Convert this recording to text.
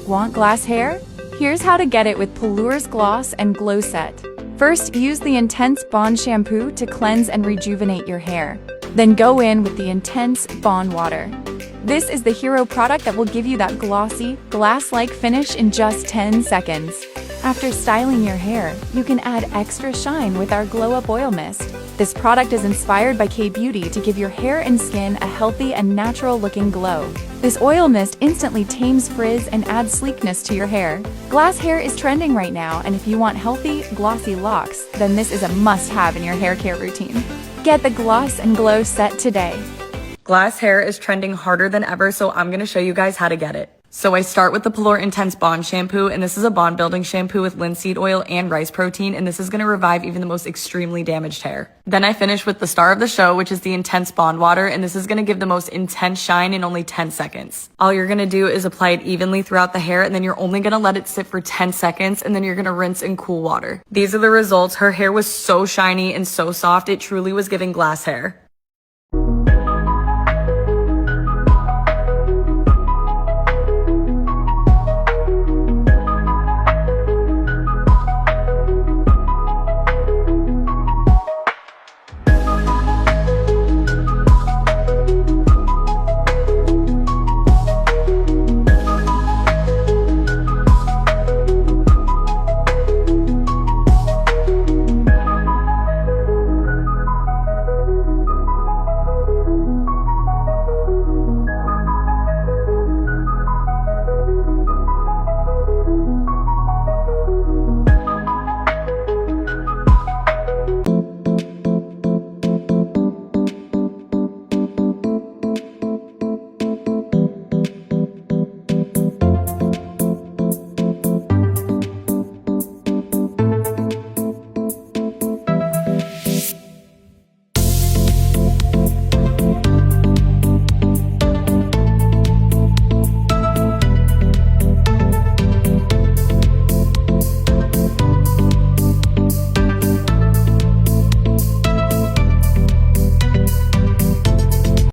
Want glass hair? Here's how to get it with Pallure's Gloss and Glow Set. First, use the Intense Bond Shampoo to cleanse and rejuvenate your hair. Then go in with the Intense Bond Water. This is the hero product that will give you that glossy, glass-like finish in just 10 seconds. After styling your hair, you can add extra shine with our Glow Up Oil Mist. This product is inspired by K-Beauty to give your hair and skin a healthy and natural-looking glow. This oil mist instantly tames frizz and adds sleekness to your hair. Glass hair is trending right now, and if you want healthy, glossy locks, then this is a must-have in your hair care routine. Get the Gloss and Glow Set today. Glass hair is trending harder than ever, so I'm going to show you guys how to get it. So I start with the Pallure Intense Bond Shampoo, and this is a bond building shampoo with linseed oil and rice protein, and this is going to revive even the most extremely damaged hair. Then I finish with the star of the show, which is the Intense Bond Water, and this is going to give the most intense shine in only 10 seconds. All you're going to do is apply it evenly throughout the hair, and then you're only going to let it sit for 10 seconds, and then you're going to rinse in cool water. These are the results. Her hair was so shiny and so soft, it truly was giving glass hair.